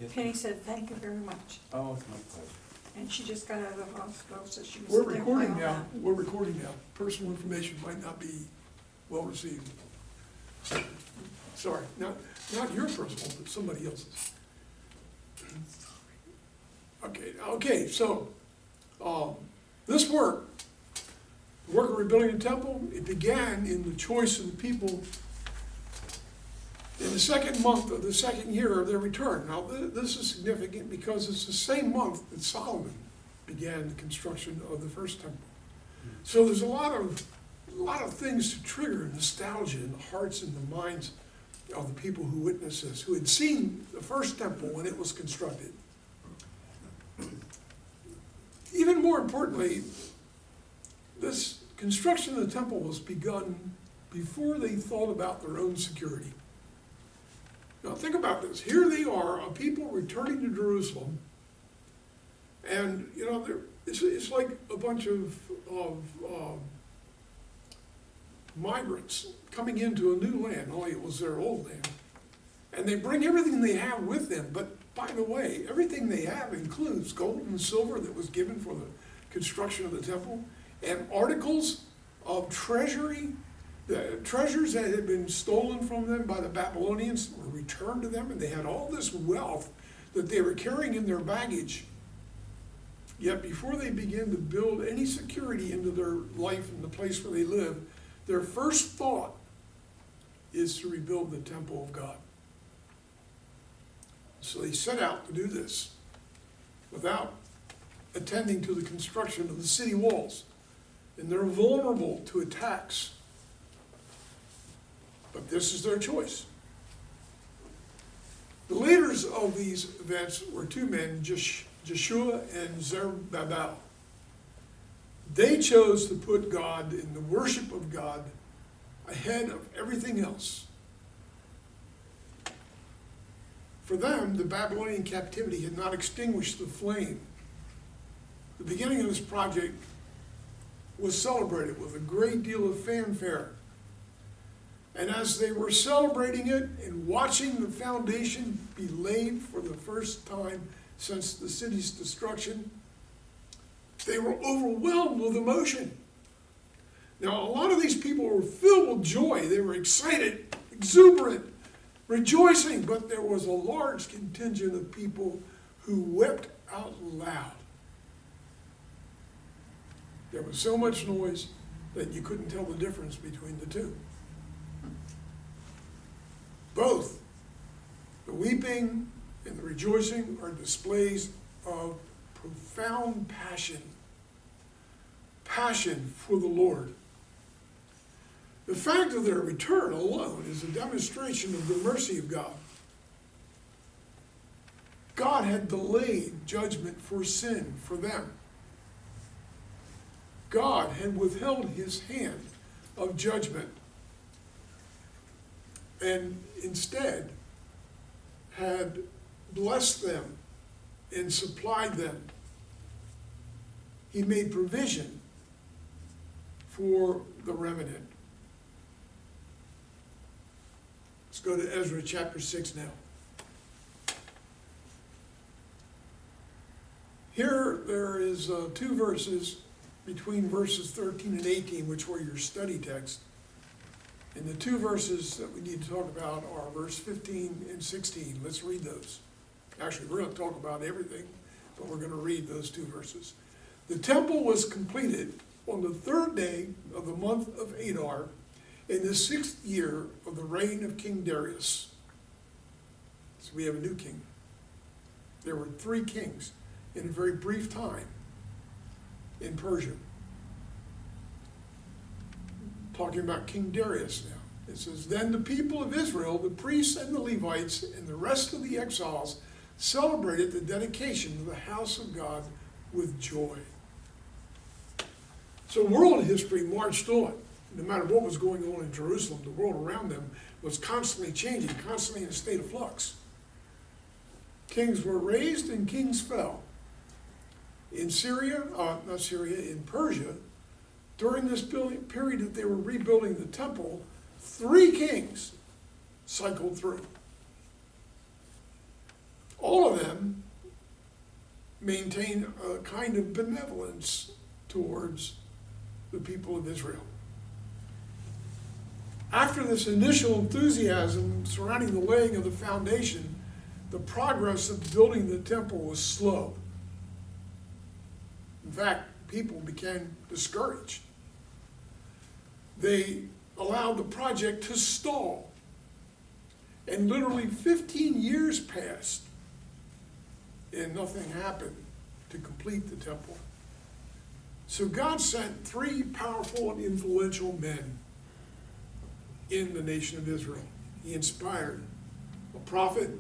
Yes, Penny said, thank you very much. Oh, it's my pleasure. And she just got out of the hospital, so she was. We're there recording for all now, that. we're recording now. Personal information might not be well received. Sorry, not your personal, but somebody else's. Okay, so, this work, the work of rebuilding the temple, it began in the choice of the people in the second month of the second year of their return. Now, this is significant because it's the same month that Solomon began the construction of the first temple. So there's a lot of things to trigger nostalgia in the hearts and the minds of the people who witnessed this, who had seen the first temple when it was constructed. Even more importantly, this construction of the temple was begun before they thought about their own security. Now think about this. Here they are, a people returning to Jerusalem, and it's like a bunch of migrants coming into a new land, only it was their old land. And they bring everything they have with them, but by the way, everything they have includes gold and silver that was given for the construction of the temple, and articles of treasury. The treasures that had been stolen from them by the Babylonians were returned to them, and they had all this wealth that they were carrying in their baggage. Yet before they begin to build any security into their life and the place where they live, their first thought is to rebuild the temple of God. So they set out to do this without attending to the construction of the city walls. And they're vulnerable to attacks. But this is their choice. The leaders of these events were two men, Joshua and Zerubbabel. They chose to put God and the worship of God ahead of everything else. For them, the Babylonian captivity had not extinguished the flame. The beginning of this project was celebrated with a great deal of fanfare. And as they were celebrating it and watching the foundation be laid for the first time since the city's destruction, they were overwhelmed with emotion. Now, a lot of these people were filled with joy. They were excited, exuberant, rejoicing, but there was a large contingent of people who wept out loud. There was so much noise that you couldn't tell the difference between the two. Both the weeping and the rejoicing are displays of profound passion for the Lord. The fact of their return alone is a demonstration of the mercy of God. God had delayed judgment for sin for them. God had withheld his hand of judgment and instead had blessed them and supplied them. He made provision for the remnant. Let's go to Ezra chapter 6 now. Here there is 2 verses between verses 13 and 18, which were your study text. And the 2 verses that we need to talk about are verse 15 and 16. Let's read those. Actually, we're going to talk about everything, but we're going to read those 2 verses. The temple was completed on the 3rd day of the month of Adar in the 6th year of the reign of King Darius. So we have a new king. There were 3 kings in a very brief time in Persia. Talking about King Darius now. It says, then the people of Israel, the priests and the Levites, and the rest of the exiles celebrated the dedication of the house of God with joy. So world history marched on. No matter what was going on in Jerusalem, the world around them was constantly changing, constantly in a state of flux. Kings were raised and kings fell. In in Persia, during this period that they were rebuilding the temple, 3 kings cycled through. All of maintain a kind of benevolence towards the people of Israel. After this initial enthusiasm surrounding the laying of the foundation, the progress of building the temple was slow. In fact, people became discouraged. They allowed the project to stall. And literally 15 years passed and nothing happened to complete the temple. So God sent 3 powerful and influential men in the nation of Israel. He inspired a prophet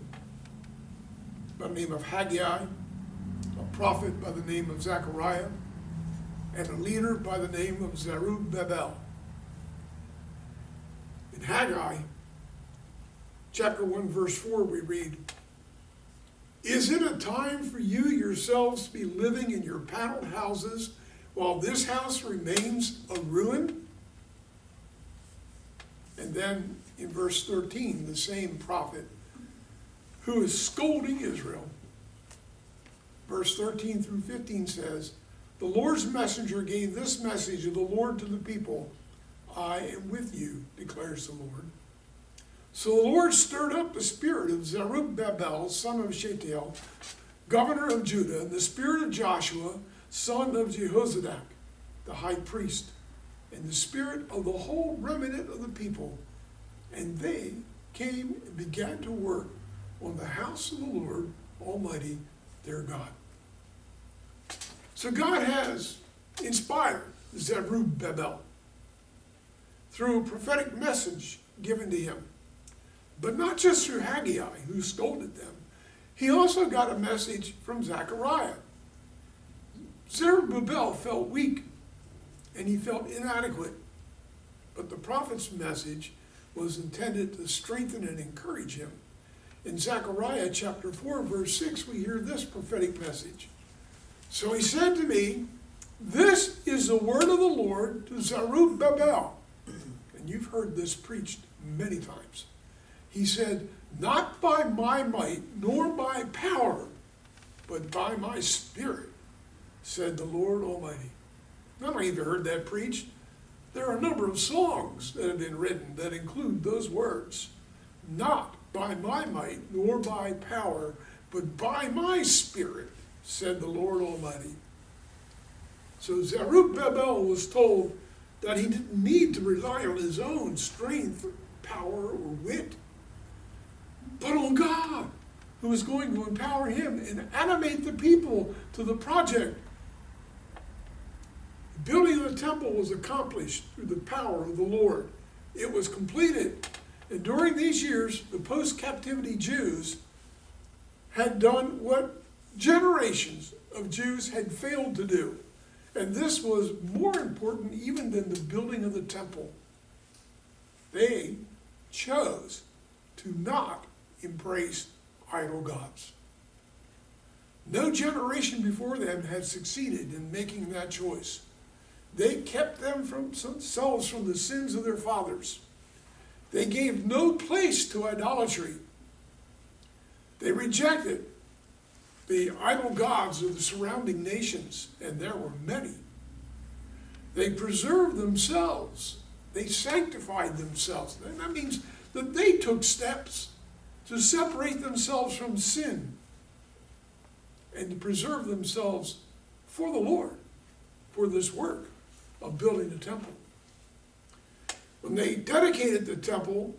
by the name of Haggai, a prophet by the name of Zechariah, and a leader by the name of Zerubbabel. In Haggai, chapter 1, verse 4, we read, "Is it a time for you yourselves to be living in your paneled houses while this house remains a ruin?" And then in verse 13, the same prophet who is scolding Israel, verse 13 through 15 says, "The Lord's messenger gave this message of the Lord to the people. I am with you, declares the Lord. So the Lord stirred up the spirit of Zerubbabel, son of Shealtiel, governor of Judah, and the spirit of Joshua, son of Jehozadak, the high priest, and the spirit of the whole remnant of the people. And they came and began to work on the house of the Lord Almighty, their God." So God has inspired Zerubbabel through a prophetic message given to him. But not just through Haggai, who scolded them. He also got a message from Zechariah. Zerubbabel felt weak and he felt inadequate. But the prophet's message was intended to strengthen and encourage him. In Zechariah chapter 4, verse 6, we hear this prophetic message. "So he said to me, 'This is the word of the Lord to Zerubbabel.'" And you've heard this preached many times. He said, "Not by my might, nor by power, but by my spirit, said the Lord Almighty." Now, I even heard that preached. There are a number of songs that have been written that include those words. "Not by my might, nor by power, but by my spirit, said the Lord Almighty." So Zerubbabel was told that he didn't need to rely on his own strength, power, or wit, but on God, who was going to empower him and animate the people to the project. The building of the temple was accomplished through the power of the Lord. It was completed. And during these years, the post-captivity Jews had done what generations of Jews had failed to do. And this was more important even than the building of the temple. They chose to not embrace idol gods. No generation before them had succeeded in making that choice. They kept themselves from the sins of their fathers. They gave no place to idolatry. They rejected the idol gods of the surrounding nations, and there were many. They preserved themselves. They sanctified themselves. And that means that they took steps to separate themselves from sin and to preserve themselves for the Lord, for this work of building the temple. When they dedicated the temple,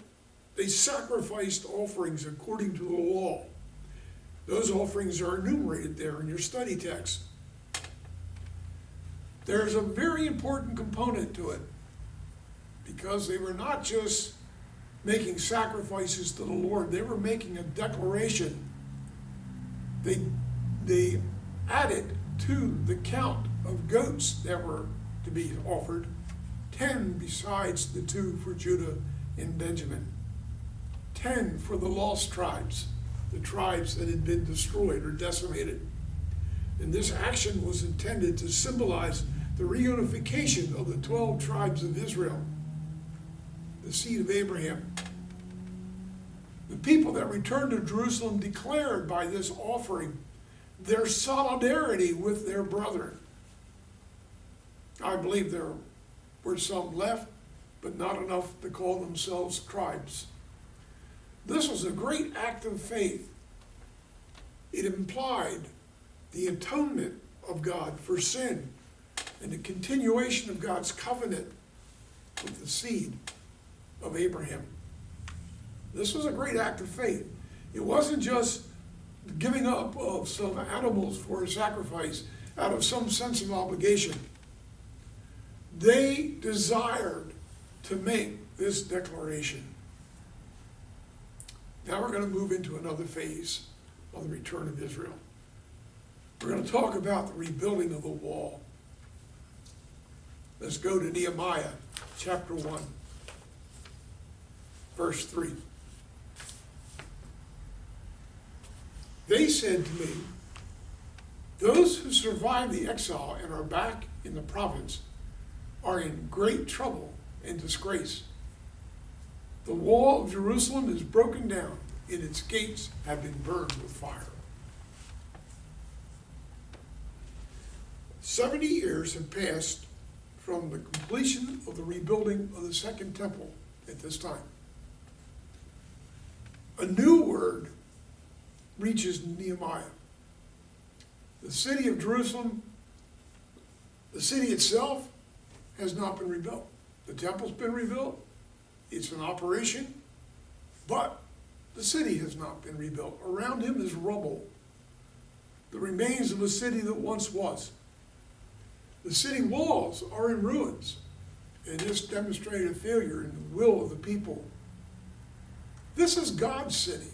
they sacrificed offerings according to the law. Those offerings are enumerated there in your study text. There's a very important component to it, because they were not just making sacrifices to the Lord, they were making a declaration. They added to the count of goats that were to be offered 10 besides the 2 for Judah and Benjamin. 10 for the lost tribes, the tribes that had been destroyed or decimated. And this action was intended to symbolize the reunification of the 12 tribes of Israel, the seed of Abraham. The people that returned to Jerusalem declared by this offering their solidarity with their brethren. I believe there were some left, but not enough to call themselves tribes. This was a great act of faith. It implied the atonement of God for sin and the continuation of God's covenant with the seed of Abraham. This was a great act of faith. It wasn't just the giving up of some animals for a sacrifice out of some sense of obligation. They desired to make this declaration. Now we're going to move into another phase of the return of Israel. We're going to talk about the rebuilding of the wall. Let's go to Nehemiah chapter 1, verse 3. They said to me, those who survived the exile and are back in the province are in great trouble and disgrace. The wall of Jerusalem is broken down, and its gates have been burned with fire. 70 years have passed from the completion of the rebuilding of the Second Temple at this time. A new word reaches Nehemiah. The city of Jerusalem, the city itself, has not been rebuilt. The temple's been rebuilt. It's in operation, but the city has not been rebuilt. Around him is rubble, the remains of a city that once was. The city walls are in ruins, and this demonstrated a failure in the will of the people. This is God's city,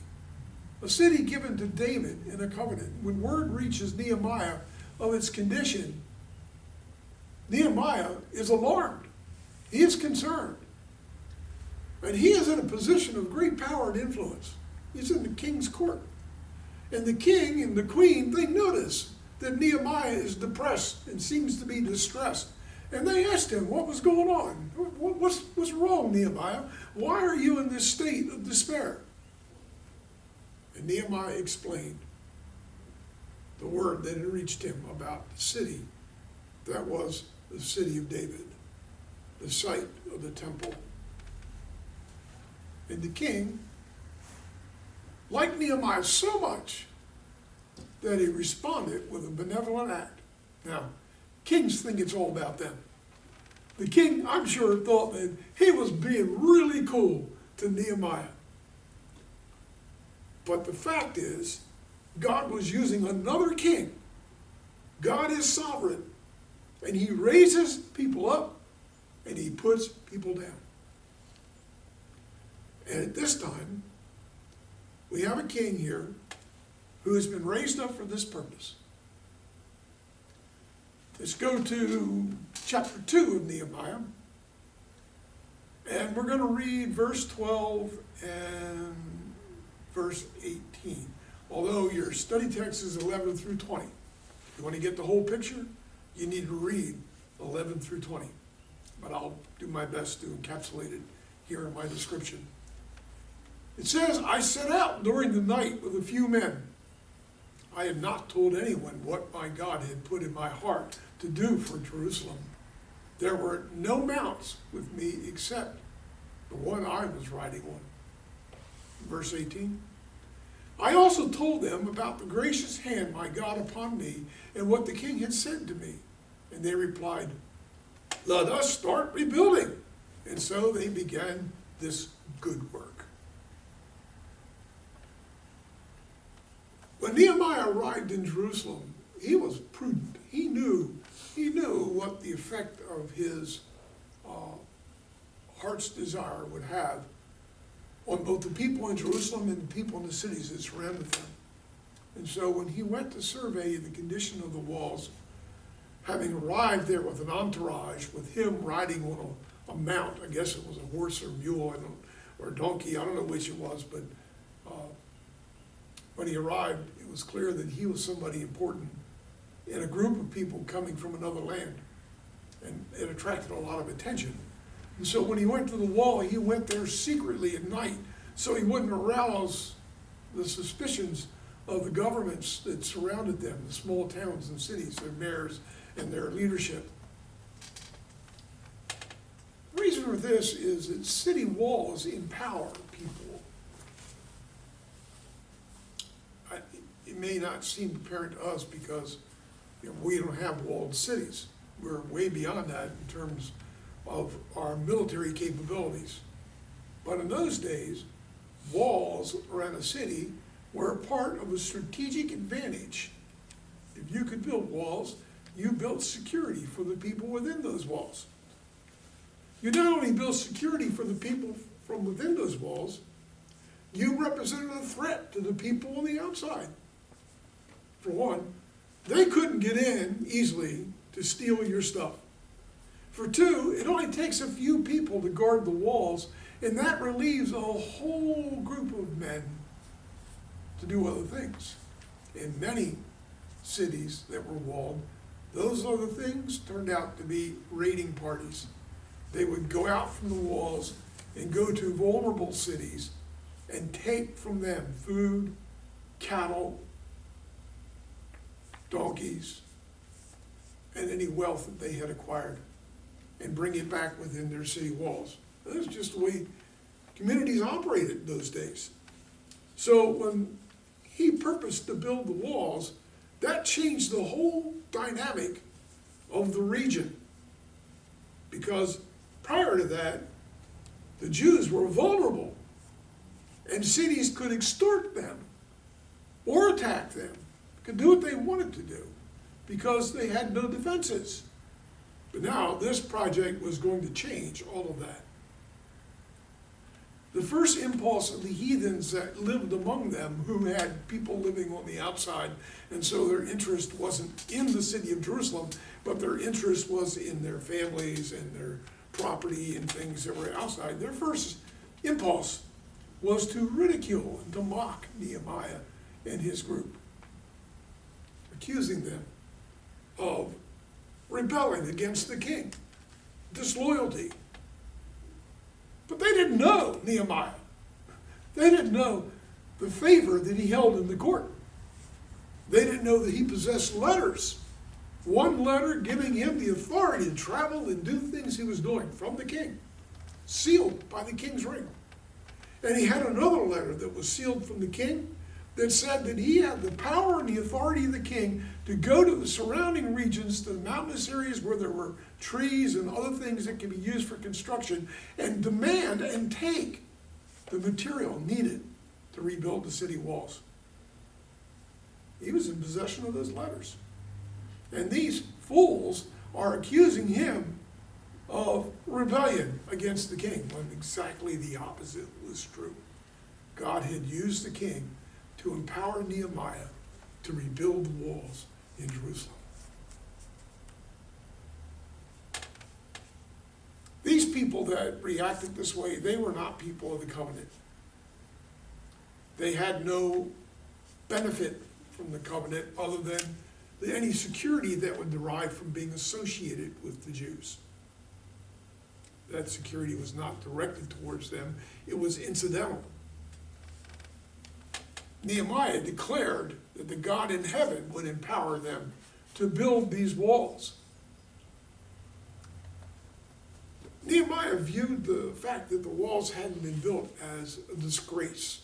a city given to David in a covenant. When word reaches Nehemiah of its condition, Nehemiah is alarmed. He is concerned. And he is in a position of great power and influence. He's in the king's court. And the king and the queen, they notice that Nehemiah is depressed and seems to be distressed. And they asked him what was going on. What's wrong, Nehemiah? Why are you in this state of despair? And Nehemiah explained the word that had reached him about the city. That was the city of David, the site of the temple. And the king liked Nehemiah so much that he responded with a benevolent act. Now, kings think it's all about them. The king, I'm sure, thought that he was being really cool to Nehemiah. But the fact is, God was using another king. God is sovereign. And he raises people up and he puts people down. And at this time, we have a king here who has been raised up for this purpose. Let's go to chapter 2 of Nehemiah. And we're going to read verse 12 and verse 18. Although your study text is 11 through 20. If you want to get the whole picture, you need to read 11 through 20. But I'll do my best to encapsulate it here in my description. It says, I set out during the night with a few men. I had not told anyone what my God had put in my heart to do for Jerusalem. There were no mounts with me except the one I was riding on. Verse 18. I also told them about the gracious hand my God upon me and what the king had said to me. And they replied, let us start rebuilding. And so they began this good work. When Nehemiah arrived in Jerusalem, he was prudent. He knew what the effect of his heart's desire would have on both the people in Jerusalem and the people in the cities that surrounded them. And so when he went to survey the condition of the walls, having arrived there with an entourage, with him riding on a mount, I guess it was a horse or mule, or a donkey, I don't know which it was, but when he arrived, it was clear that he was somebody important in a group of people coming from another land. And it attracted a lot of attention. And so when he went to the wall, he went there secretly at night so he wouldn't arouse the suspicions of the governments that surrounded them, the small towns and cities, their mayors and their leadership. The reason for this is that city walls empower people. It may not seem apparent to us because we don't have walled cities. We're way beyond that in terms of our military capabilities. But in those days, walls around a city were a part of a strategic advantage. If you could build walls, you built security for the people within those walls. You not only built security for the people from within those walls, you represented a threat to the people on the outside. For one, they couldn't get in easily to steal your stuff. For two, it only takes a few people to guard the walls, and that relieves a whole group of men to do other things. In many cities that were walled, those other things turned out to be raiding parties. They would go out from the walls and go to vulnerable cities and take from them food, cattle, donkeys, and any wealth that they had acquired, and bring it back within their city walls. That's just the way communities operated those days. So when he purposed to build the walls, that changed the whole dynamic of the region. Because prior to that, the Jews were vulnerable, and cities could extort them or attack them, could do what they wanted to do, because they had no defenses. But now this project was going to change all of that. The first impulse of the heathens that lived among them, who had people living on the outside, and so their interest wasn't in the city of Jerusalem, but their interest was in their families and their property and things that were outside. Their first impulse was to ridicule and to mock Nehemiah and his group, accusing them of rebelling against the king, disloyalty. But they didn't know Nehemiah. They didn't know the favor that he held in the court. They didn't know that he possessed letters. One letter giving him the authority to travel and do things he was doing from the king, sealed by the king's ring. And he had another letter that was sealed from the king that said that he had the power and the authority of the king to go to the surrounding regions, to the mountainous areas where there were trees and other things that could be used for construction, and demand and take the material needed to rebuild the city walls. He was in possession of those letters. And these fools are accusing him of rebellion against the king, when exactly the opposite was true. God had used the king to empower Nehemiah to rebuild the walls in Jerusalem. These people that reacted this way, they were not people of the covenant. They had no benefit from the covenant other than any security that would derive from being associated with the Jews. That security was not directed towards them, it was incidental. Nehemiah declared that the God in heaven would empower them to build these walls. Nehemiah viewed the fact that the walls hadn't been built as a disgrace.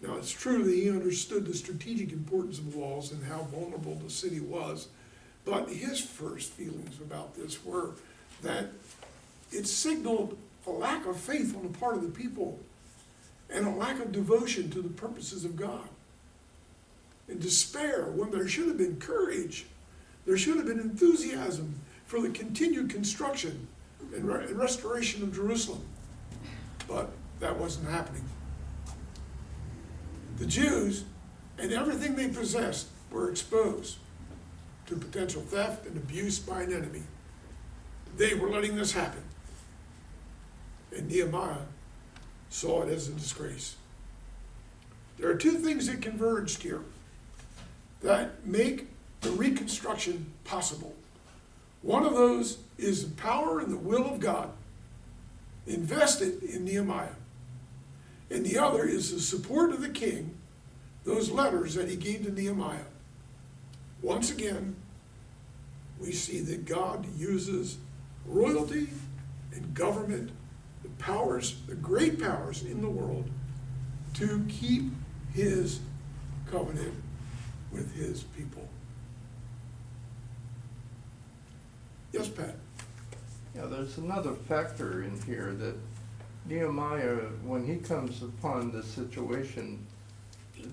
Now, it's true that he understood the strategic importance of walls and how vulnerable the city was, but his first feelings about this were that it signaled a lack of faith on the part of the people and a lack of devotion to the purposes of God. And despair, when there should have been courage, there should have been enthusiasm for the continued construction and restoration of Jerusalem. But that wasn't happening. The Jews and everything they possessed were exposed to potential theft and abuse by an enemy. They were letting this happen. And Nehemiah saw it as a disgrace. There are two things that converged here that make the reconstruction possible. One of those is the power and the will of God invested in Nehemiah. And the other is the support of the king, those letters that he gave to Nehemiah, once again, we see that God uses royalty and government, the powers, the great powers in the world, to keep his covenant with his people. Yes, Pat? Yeah, there's another factor in here that Nehemiah, when he comes upon this situation,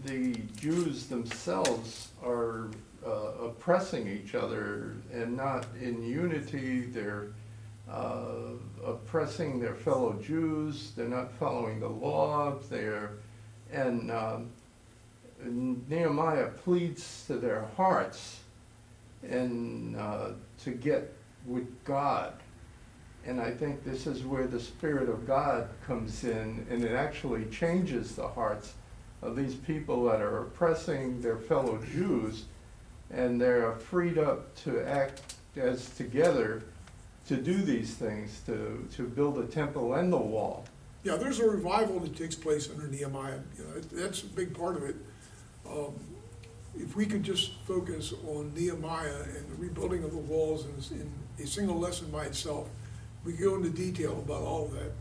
the Jews themselves are oppressing each other and not in unity. They're oppressing their fellow Jews. They're not following the law. And Nehemiah pleads to their hearts and to get with God. And I think this is where the Spirit of God comes in, and it actually changes the hearts of these people that are oppressing their fellow Jews, and they're freed up to act as together to do these things, to build a temple and the wall. Yeah, there's a revival that takes place under Nehemiah. That's a big part of it. If we could just focus on Nehemiah and the rebuilding of the walls in a single lesson by itself, we could go into detail about all of that.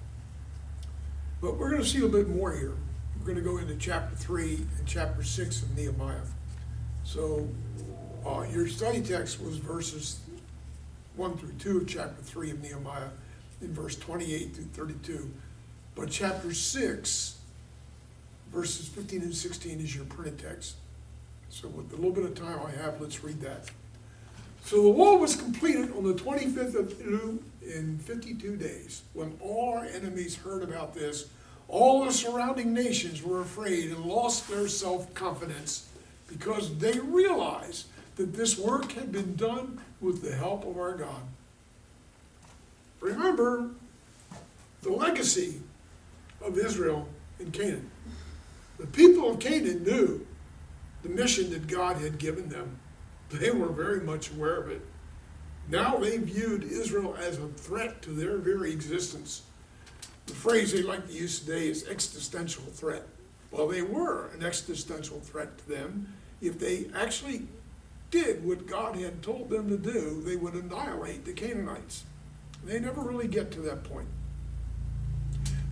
But we're going to see a little bit more here. We're going to go into chapter 3 and chapter 6 of Nehemiah. So your study text was verses 1 through 2 of chapter 3 of Nehemiah, in verse 28 through 32. But chapter 6, verses 15 and 16 is your printed text. So with the little bit of time I have, let's read that. So the wall was completed on the 25th of Elul in 52 days. When all our enemies heard about this, all the surrounding nations were afraid and lost their self-confidence because they realized that this work had been done with the help of our God. Remember the legacy of Israel in Canaan. The people of Canaan knew the mission that God had given them. They were very much aware of it. Now they viewed Israel as a threat to their very existence. The phrase they like to use today is existential threat. Well, they were an existential threat to them. If they actually did what God had told them to do, they would annihilate the Canaanites. They never really get to that point.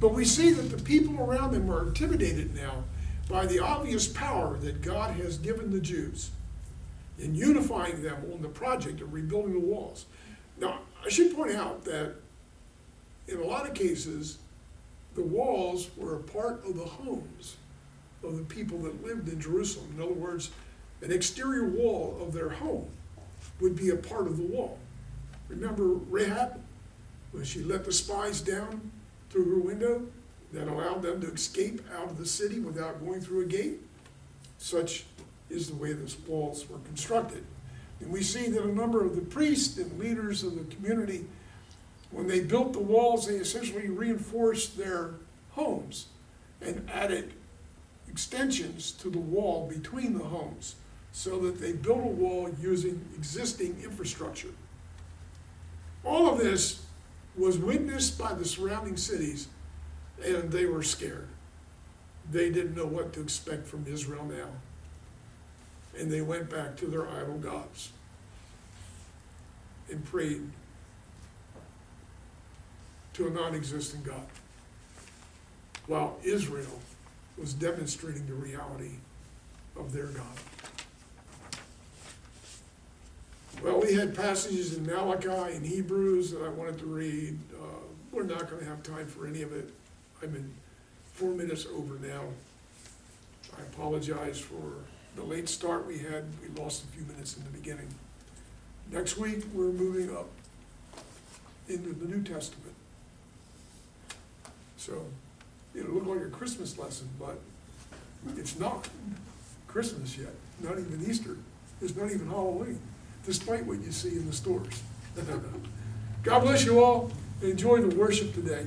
But we see that the people around them are intimidated now by the obvious power that God has given the Jews in unifying them on the project of rebuilding the walls. Now, I should point out that in a lot of cases, the walls were a part of the homes of the people that lived in Jerusalem. In other words, an exterior wall of their home would be a part of the wall. Remember Rahab, when she let the spies down through her window, that allowed them to escape out of the city without going through a gate? Such is the way those walls were constructed. And we see that a number of the priests and leaders of the community, when they built the walls, they essentially reinforced their homes and added extensions to the wall between the homes so that they built a wall using existing infrastructure. All of this was witnessed by the surrounding cities, and they were scared. They didn't know what to expect from Israel now. And they went back to their idol gods and prayed to a non-existent God, while Israel was demonstrating the reality of their God. Well, we had passages in Malachi and Hebrews that I wanted to read. We're not going to have time for any of it. I'm in 4 minutes over now. I apologize for the late start we had. We lost a few minutes in the beginning. Next week, we're moving up into the New Testament. So it'll look like a Christmas lesson, but it's not Christmas yet, not even Easter. It's not even Halloween, despite what you see in the stores. God bless you all. Enjoy the worship today.